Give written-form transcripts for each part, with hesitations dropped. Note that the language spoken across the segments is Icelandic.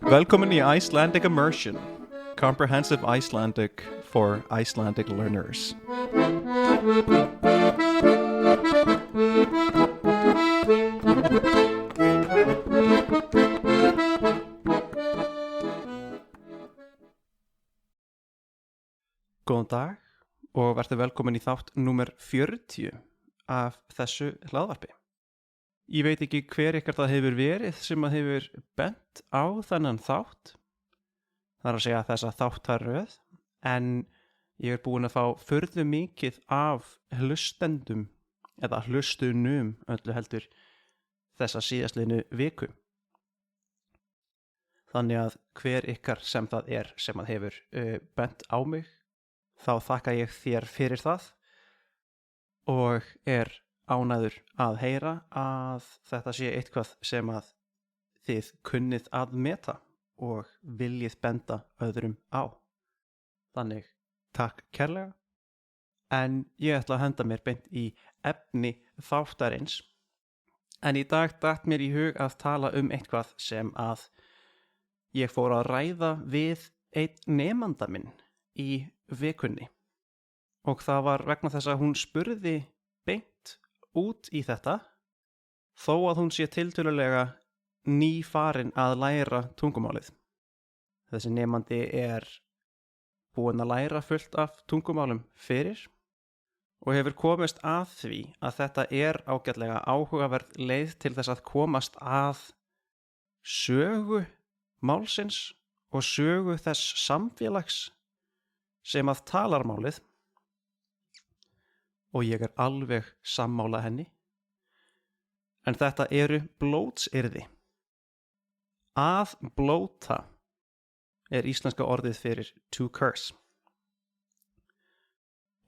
Velkomin í Icelandic Immersion, comprehensive Icelandic for Icelandic learners. Góðan dag og verður velkomin í þátt númer 40 af þessu hlaðvarpi. Ég veit ekki hver ykkar það hefur verið sem að hefur bent á þennan þátt. Það er að segja þessa þáttaröð, en ég er búinn að fá furðu mikið af hlustendum eða hlustunum öllu heldur þessa síðastliðnu viku. Þannig að hver ykkar sem það er sem að hefur bent á mig, þá þakka ég þér fyrir það og er ánægður að heyra að þetta sé eitthvað sem að þið kunnið að meta og viljið benda öðrum á. Þannig, takk kærlega. En ég ætla að henda mér beint í efni þáttarins. En í dag datt mér í hug að tala eitthvað sem að ég fór að ræða við einn nemanda minn í vikunni. Og það var vegna þess að hún spurði beint út í þetta, þó að hún sé tiltölulega nýfarin að læra tungumálið. Þessi nemandi er búinn að læra fullt af tungumálum fyrir og hefur komist að því að þetta er ágætlega áhugaverð leið til þess að komast að sögu málsins og sögu þess samfélags sem að talar málið. Og ég er alveg sammála henni. En þetta eru blótsyrði. Að blóta er íslenska orðið fyrir to curse.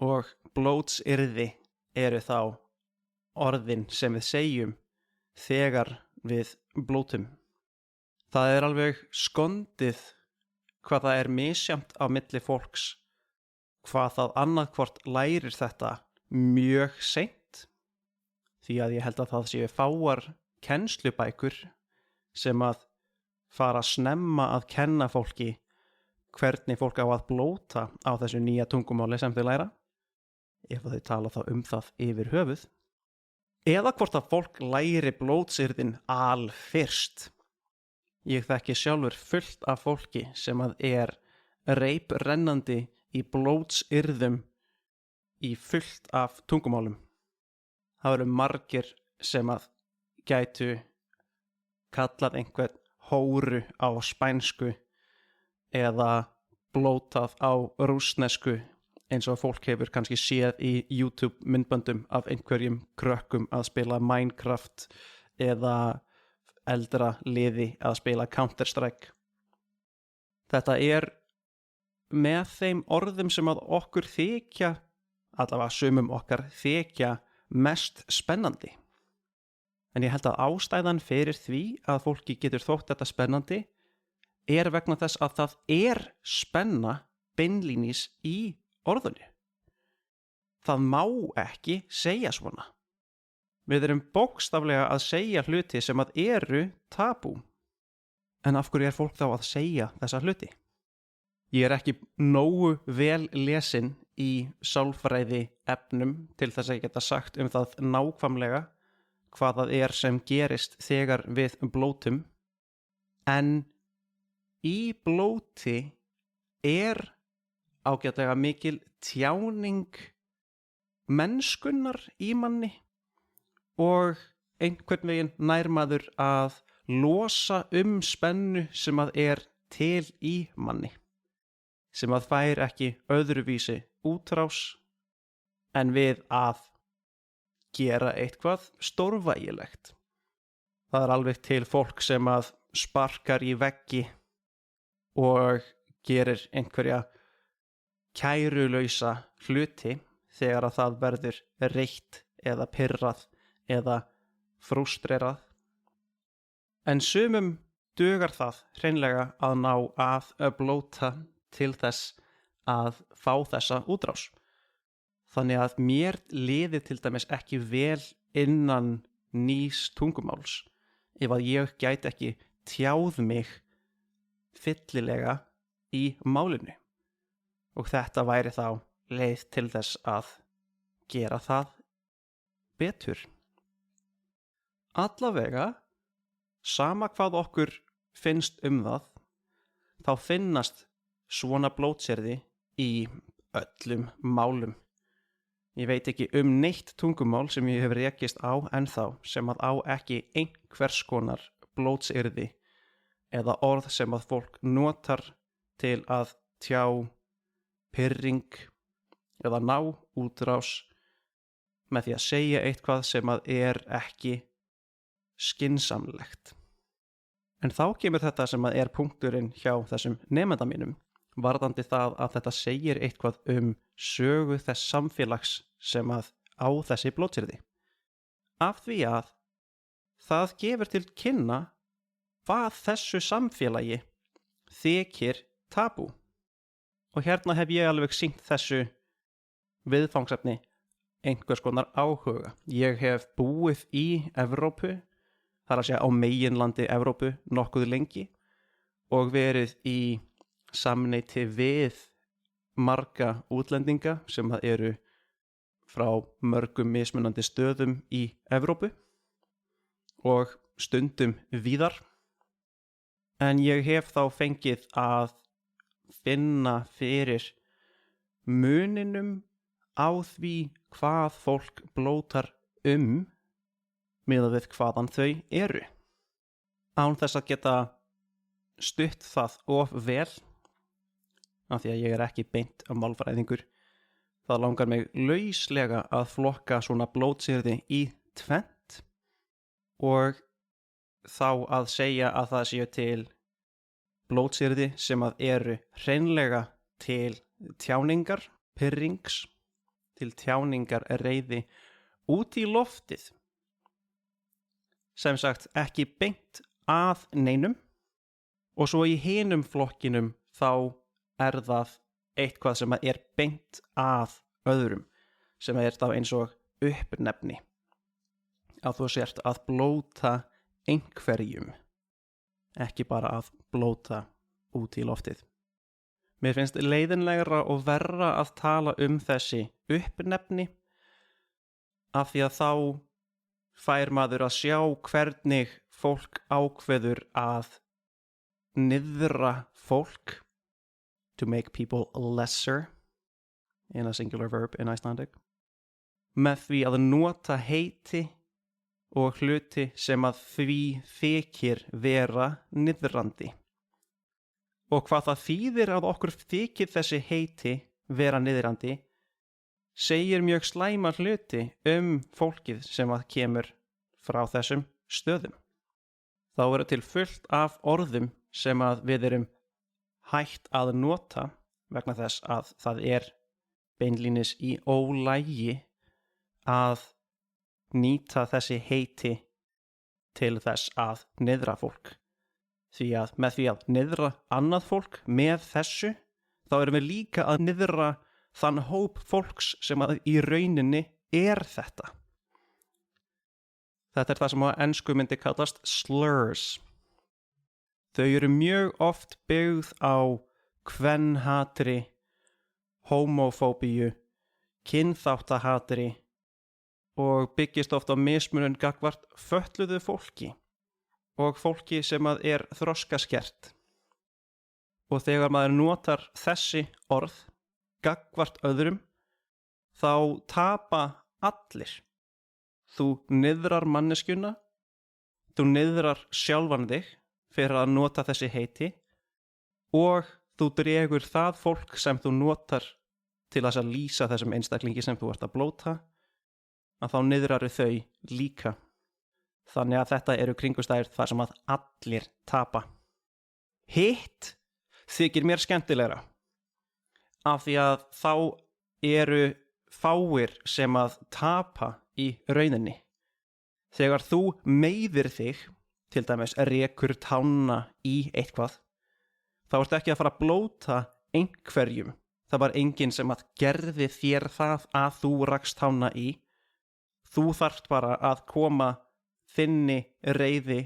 Og blótsyrði eru þá orðin sem við segjum þegar við blótum. Það er alveg skondið hvað það er misjafnt á milli fólks, hvað það annað hvort lærir þetta mjög seint, því að ég held að það séu fáar kennslubækur sem að fara snemma að kenna fólki hvernig fólk á að blóta á þessu nýja tungumáli sem þau læra, ef þau tala þá það yfir höfuð, eða hvort að fólk læri blótsyrðin alfyrst. Ég þekki sjálfur fullt af fólki sem að er reiprennandi í blótsyrðum í fullt af tungumálum. Það eru margir sem að gætu kallað einhvern hóru á spænsku eða blótað á rússnesku eins og fólk hefur kannski séð í YouTube myndböndum af einhverjum krökkum að spila Minecraft eða eldra liði að spila Counter-Strike. Þetta er með þeim orðum sem að okkur þykja, allavega sumum okkar þykja mest spennandi. En ég held að ástæðan fyrir því að fólki getur þótt þetta spennandi er vegna þess að það er spenna beinlínis í orðunni. Það má ekki segja svona. Við erum bókstaflega að segja hluti sem að eru tabú. En af hverju er fólk þá að segja þessa hluti? Ég er ekki nógu vel lesin í sálfræði efnum til þess að ég geta sagt það nákvæmlega hvað það er sem gerist þegar við blótum. En í blóti er ágætlega mikil tjáning mennskunnar í manni og einhvern veginn nær maður að losa spennu sem að er til í manni, sem að fær ekki öðruvísi útrás en við að gera eitthvað stórvægilegt. Það er alveg til fólk sem að sparkar í veggi og gerir einhverja kærulausa hluti þegar að það verður reitt eða pirrað eða frústrerað. En sumum dugar það hreinlega að ná að blóta til þess að fá þessa útrás. Þannig að mér liði til dæmis ekki vel innan nýs tungumáls ef að ég gæti ekki tjáð mig fyllilega í málinu og þetta væri þá leið til þess að gera það betur. Allavega, sama hvað okkur finnst það, þá finnast svona blótsyrði í öllum málum. Ég veit ekki neitt tungumál sem ég hef rekist á ennþá sem að á ekki einhvers konar blótsyrði eða orð sem að fólk notar til að tjá pirring eða ná útrás með því að segja eitthvað sem að ekki skynsamlegt. En þá kemur þetta sem að punkturinn hjá þessum nemenda mínum, varðandi það að þetta segir eitthvað sögu þess samfélags sem að á þessi blótsyrði. Af því að það gefur til kynna hvað þessu samfélagi þykir tabú. Og hérna hef ég alveg sýnt þessu viðfangsefni einhvers konar áhuga. Ég hef búið í Evrópu, þar að segja á meginlandi Evrópu nokkuð lengi og verið í samneyti við marga útlendinga sem eru frá mörgum mismunandi stöðum í Evrópu og stundum víðar. En ég hef þá fengið að finna fyrir muninum á því hvað fólk blótar miðað við hvaðan þau eru. Án þess að geta stutt það of vel, af því að ég ekki beint málfræðingur, það langar mig lauslega að flokka svona blótsyrði í tvennt og þá að segja að það séu til blótsyrði sem að eru hreinlega til tjáningar, pirrings, til tjáningar reiði út í loftið. Sem sagt ekki beint að neinum og svo í hinum flokkinum þá það eitthvað sem að beint að öðrum, sem þá eins og uppnefni. Að þú sért að blóta einhverjum, ekki bara að blóta út í loftið. Mér finnst leiðinlegra og verra að tala þessi uppnefni af því að þá fær maður að sjá hvernig fólk ákveður að niðra fólk, to make people lesser in a singular verb in Icelandic, með því að nota heiti og hluti sem að því þykir vera niðrandi. Og hvað það þýðir að okkur þykir þessi heiti vera niðrandi segir mjög slæma hluti fólkið sem að kemur frá þessum stöðum. Þá eru til fullt af orðum sem að við erum hætt að nota vegna þess að það beinlínis í ólagi að nýta þessi heiti til þess að niðra fólk. Því að með því að niðra annað fólk með þessu, þá erum við líka að niðra þann hóp fólks sem að í rauninni þetta. Þetta það sem á ensku myndi kallast slurs. Þau eru mjög oft byggð á kvenhatri, homófóbíu, kynþáttahatri og byggist oft á mismunun gagnvart fötluðu fólki og fólki sem að þroskaskert. Og þegar maður notar þessi orð gagnvart öðrum, þá tapa allir. Þú niðrar manneskjuna, þú niðrar sjálfan þig fyrir að nota þessi heiti og þú dregur það fólk sem þú notar til að lýsa þessum einstaklingi sem þú ert að blóta, að þá niðraru þau líka. Þannig að þetta eru kringumstæður þar sem að allir tapa. Hitt þykir mér skemmtilegra, af því að þá eru fáir sem að tapa í rauninni. Þegar þú meiðir þig, til dæmis rekur tána í eitthvað, þá ertu ekki að fara að blóta einhverjum. Það var enginn sem að gerði þér það að þú rakst tána í. Þú þarft bara að koma þinni reiði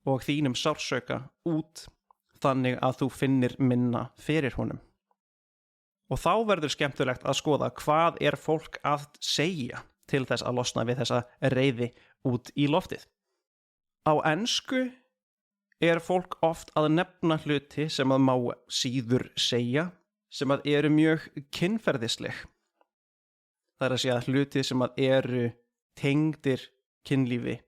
og þínum sársauka út þannig að þú finnir minna fyrir honum. Og þá verður skemmtilegt að skoða hvað er fólk að segja til þess að losna við þessa reiði út í loftið. Á ensku er fólk oft að nefna hluti sem að má síður segja, sem að eru mjög kynferðisleg. Það er að segja hluti sem að eru tengdir kynlífi.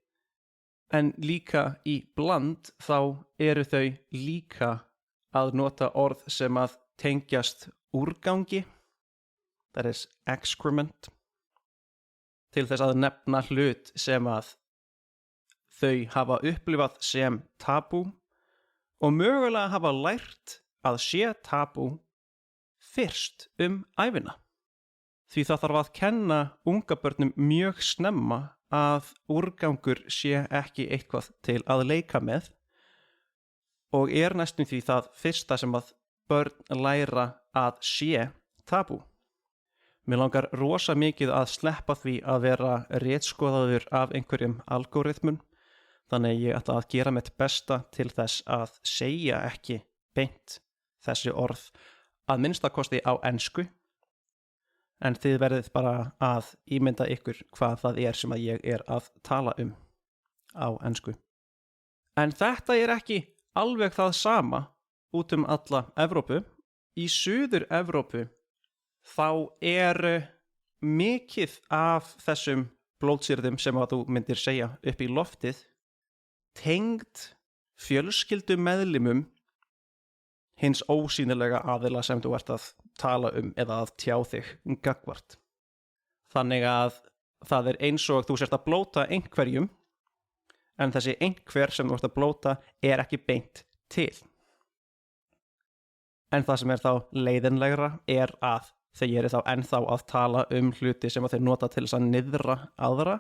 En líka í bland þá eru þau líka að nota orð sem að tengjast úrgangi, that is excrement, til þess að nefna hlut sem að þau hafa upplifað sem tabú og mögulega hafa lært að sé tabú fyrst ævina. Því það þarf að kenna unga börnum mjög snemma að úrgangur sé ekki eitthvað til að leika með og er næstum því það fyrsta sem að börn læra að sé tabú. Mér langar rosa mikið að sleppa því að vera ritskoðaður af einhverjum algoritmun, þannig ég ætla að gera mitt besta til þess að segja ekki beint þessi orð, að minnstakosti á ensku, en þið verðið bara að ímynda ykkur hvað það er sem að ég er að tala á ensku. En þetta er ekki alveg það sama út alla Evrópu. Í Suður-Evrópu þá er mikið af þessum blótsýrðum sem að þú myndir segja upp í loftið tengd fjölskyldumeðlimum hins ósýnilega aðila sem þú ert að tala eða að tjá þig gagnvart. Þannig að það er eins og þú sért að blóta einhverjum, en þessi einhver sem þú ert að blóta er ekki beint til. En það sem er þá leiðinlegra er að þau eru þá ennþá að tala hluti sem að þau nota til þess að niðra aðra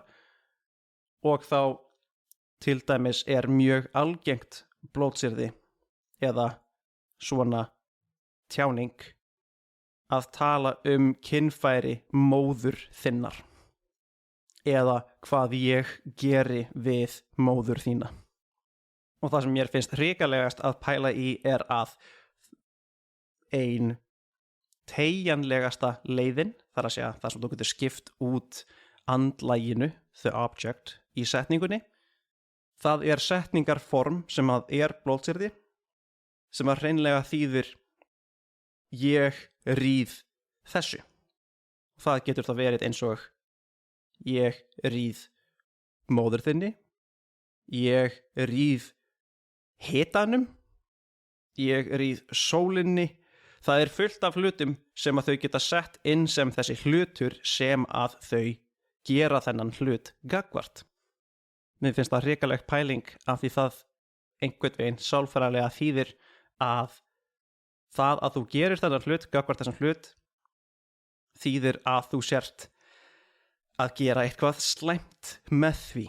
og þá til dæmis er mjög algengt blótsyrði eða svona tjáning að tala kynfæri móður þinnar eða hvað ég geri við móður þína. Og það sem mér finnst hrikalegast að pæla í er að ein teygjanlegasta leiðin, þar að segja það sem þú getur skipt út andlaginu, the object, í setningunni, það er setningarform sem að er blótsyrði, sem að hreinlega þýðir ég ríð þessu. Það getur þá verið eins og ég ríð móður þinni, ég ríð hitanum, ég ríð sólinni. Það er fullt af hlutum sem að þau geta sett inn sem þessi hlutur sem að þau gera þennan hlut gagnvart. Mér finnst það hrikaleg pæling af því það einhvern veginn sálfræðilega þýðir að það að þú gerir þennan hlut gagnvart þessum hlut þýðir að þú sért að gera eitthvað slæmt með því.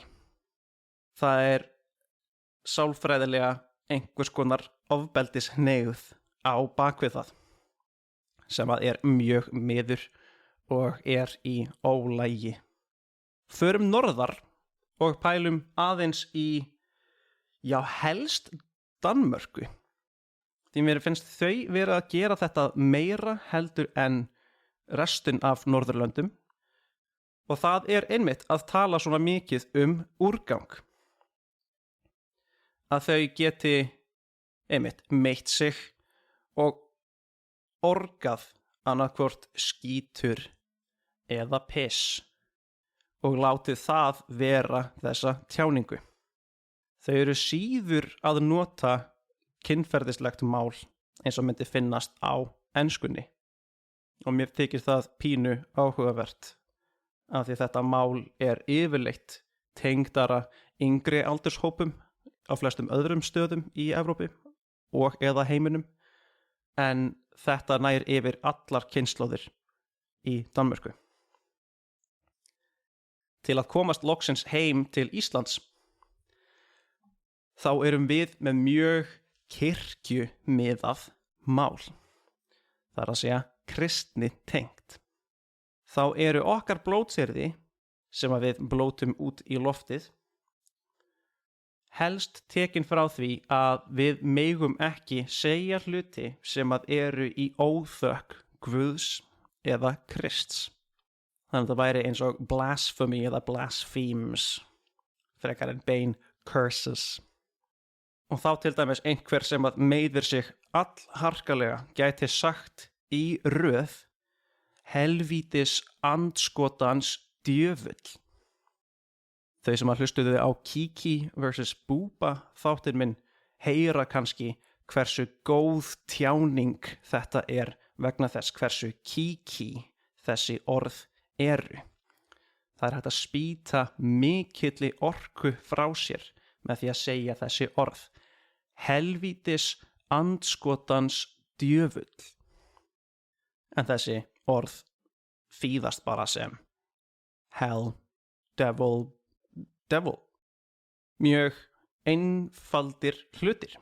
Það er sálfræðilega einhvers konar ofbeldishneigð á bakvið það sem að er mjög miður og er í ólægi. Förum norðar og pælum aðeins í, helst Danmörku. Því mér finnst þau vera að gera þetta meira heldur en restin af Norðurlöndum og það er einmitt að tala svona mikið úrgang. Að þau geti einmitt meitt sig og orgað annaðhvort skítur eða piss og látið það vera þessa tjáningu. Þau eru síður að nota kynferðislegt mál eins og myndi finnast á enskunni og mér þykir það pínu áhugavert af því þetta mál er yfirleitt tengdara yngri aldurshópum á flestum öðrum stöðum í Evrópu og eða heiminum en þetta nær yfir allar kynslóðir í Danmörku. Til að komast loksins heim til Íslands þá erum við með mjög kirkjumiðað mál. Það er að segja kristni tengt. Þá eru okkar blótsyrði sem að við blótum út í loftið helst tekin frá því að við megum ekki segja hluti sem að eru í óþökk Guðs eða Krists. Þannig að það væri eins og blasphemy eða blasphemes, frekar en bein curses. Og þá til dæmis einhver sem að meiðir sig allharkalega gæti sagt í röð helvítis andskotans djöfull. Þau sem að hlustuðu á Kiki vs. Búba þáttinn minn heyra kannski hversu góð tjáning þetta er vegna þess hversu Kiki þessi orð eru. Það er hægt að spýta mikilli orku frá sér með því að segja þessi orð. Helvítis andskotans djöfull. En þessi orð þýðast bara sem hell, devil. Mjög einfaldir hlutir.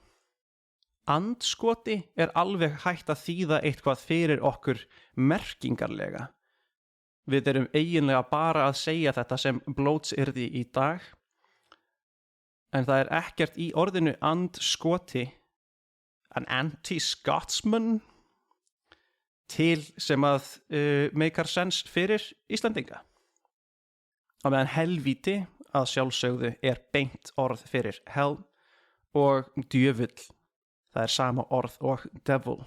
Andskoti er alveg hægt að þýða eitthvað fyrir okkur merkingarlega. Við erum eiginlega bara að segja þetta sem blótsyrði í dag, en það er ekkert í orðinu andskoti, an anti-Scotsman, til sem að meikar sens fyrir Íslendinga. Á meðan helvíti að sjálfsögðu er beint orð fyrir hell og djöfull, það er sama orð og devil.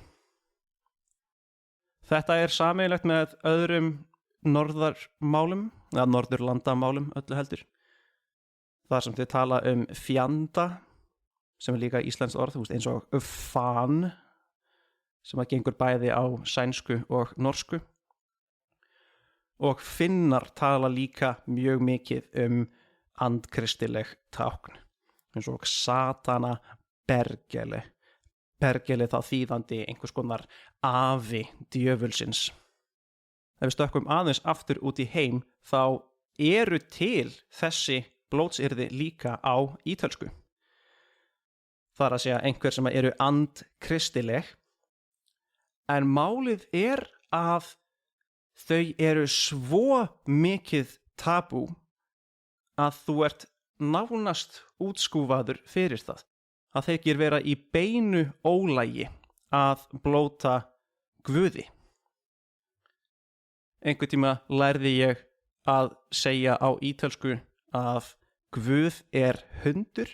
Þetta er sameiginlegt með öðrum norðarmálum, eða norðurlandamálum öllu heldur. Þar sem þau tala fjanda, sem er líka íslenskt orð, eins og fan, sem að gengur bæði á sænsku og norsku. Og Finnar tala líka mjög mikið andkristileg tákn, eins og satana bergeli. Bergeli þá þýðandi einhvers konar afi djöfulsins. Ef við stökkum aðeins aftur út í heim, þá eru til þessi blótsyrði líka á ítölsku. Það er að segja einhver sem eru andkristileg, en málið er að þau eru svo mikið tabú að þú ert nánast útskúfaður fyrir það. Að þykir vera í beinu ólægi að blóta Guði. Einhvern tíma lærði ég að segja á ítölsku að Guð er hundur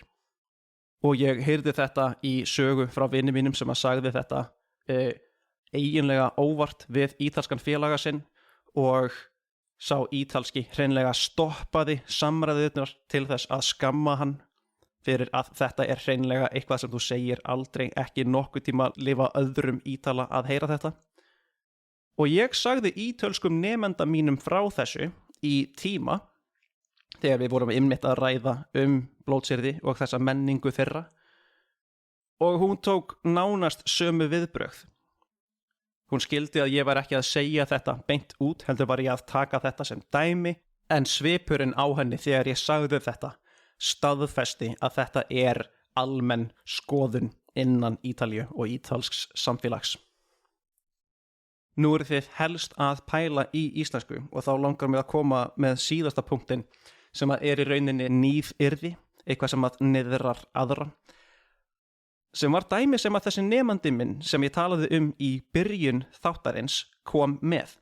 og ég heyrði þetta í sögu frá vini mínum sem að sagði þetta eiginlega óvart við ítalskan félaga sinn og sá ítalski hreinlega stoppaði samræðurnar til þess að skamma hann fyrir að þetta er hreinlega eitthvað sem þú segir aldrei, ekki nokkuð tíma lifa öðrum ítala að heyra þetta. Og ég sagði ítölskum nemenda mínum frá þessu í tíma þegar við vorum einmitt að ræða blótsyrði og þessa menningu þeirra og hún tók nánast sömu viðbrögð. Hún skildi að ég var ekki að segja þetta beint út, heldur var ég að taka þetta sem dæmi, en svipurinn á henni þegar ég sagði þetta staðfesti að þetta er almenn skoðun innan Ítalíu og ítalsks samfélags. Nú eru þið helst að pæla í íslensku og þá langar mig að koma með síðasta punktin sem að er í rauninni nýðyrði, eitthvað sem að niðrar aðra. Sem var dæmi sem að þessi nemandi minn sem ég talaði í byrjun þáttarins kom með.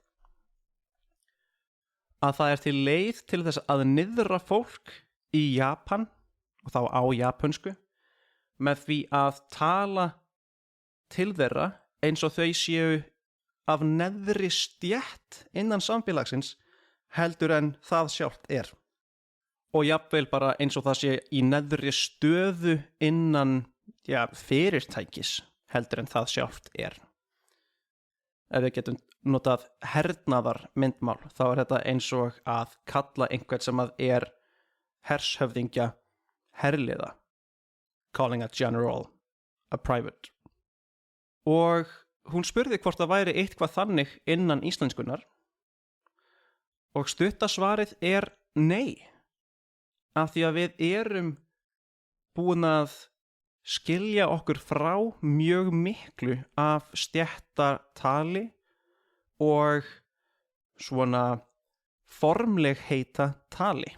Að það er til leið til þess að niðra fólk í Japan, og þá á japönsku, með því að tala til þeirra eins og þau séu af neðri stétt innan samfélagsins heldur en það sjálft er. Og jafnvel bara eins og það sé í neðri stöðu innan fyrirtækis heldur en það sjálft er. Ef við getum notað hernaðar myndmál, þá er þetta eins og að kalla einhvern sem að er hershöfðingja herliða. Calling a general a private. Og hún spurði hvort það væri eitthvað þannig innan íslenskunar og stutta svarið er nei. Af því að við erum búin að skilja okkur frá mjög miklu af stéttartali og svona formlegheita tali.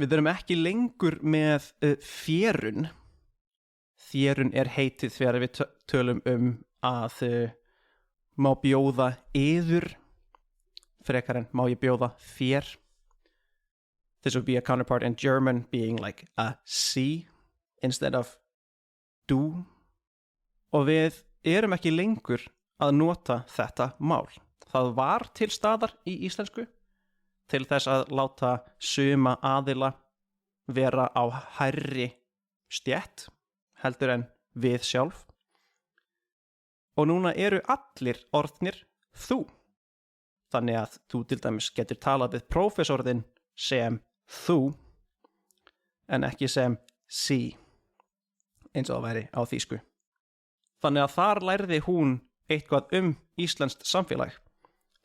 Við erum ekki lengur með þérun. Þérun heitið þegar við tölum að má bjóða yður frekar en má ég bjóða þér. This would be a counterpart in German being like a Sie instead of du. Og við erum ekki lengur að nota þetta mál. Það var til staðar í íslensku til þess að láta suma aðila vera á hærri stétt heldur en við sjálf. Og núna eru allir orðnir þú. Þannig að þú til dæmis getur talað við prófessorðinn sem þú en ekki sem sí eins og það væri á þýsku. Þannig að þar lærði hún eitthvað íslenskt samfélag.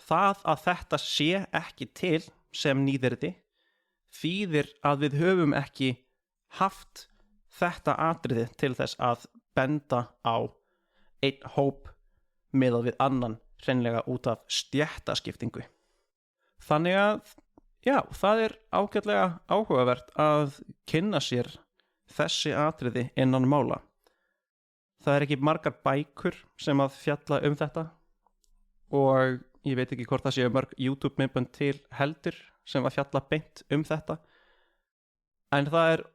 Það að þetta sé ekki til sem nýðirði þýðir að við höfum ekki haft þetta atriði til þess að benda á einn hóp miðað við annan hreinlega út af stéttaskiptingu. Þannig að já, það ágætlega áhugavert að kynna sér þessi atriði innan mála. Það ekki margar bækur sem að fjalla þetta og ég veit ekki hvort það séu mörg YouTube-myndbönd til heldur sem að fjalla beint þetta. En það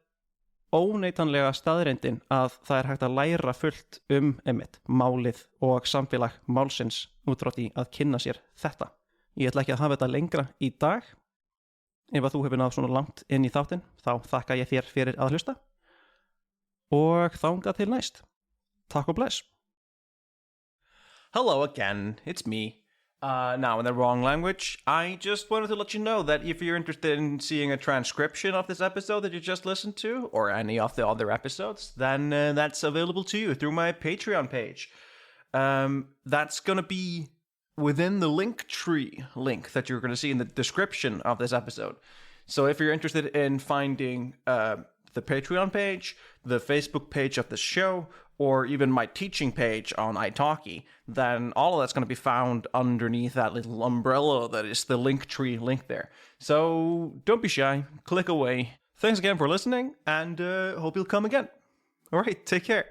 óneitanlega staðreyndin að það hægt að læra fullt einmitt málið og samfélag málsins út frá því að kynna sér þetta. Ég ætla ekki að hafa þetta lengra í dag. Ef að þú hefur náð svona langt inn í þáttinn, þá þakka ég þér fyrir að hlusta og þangað til næst. Takk og bless. Hello again, it's me. Now in the wrong language. I just wanted to let you know that if you're interested in seeing a transcription of this episode that you just listened to, or any of the other episodes, then that's available to you through my Patreon page. That's going to be within the Linktree link that you're going to see in the description of this episode. So if you're interested in finding the Patreon page, the Facebook page of the show, or even my teaching page on italki, then all of that's going to be found underneath that little umbrella that is the Linktree link there. So don't be shy, click away. Thanks again for listening, and hope you'll come again. All right, take care.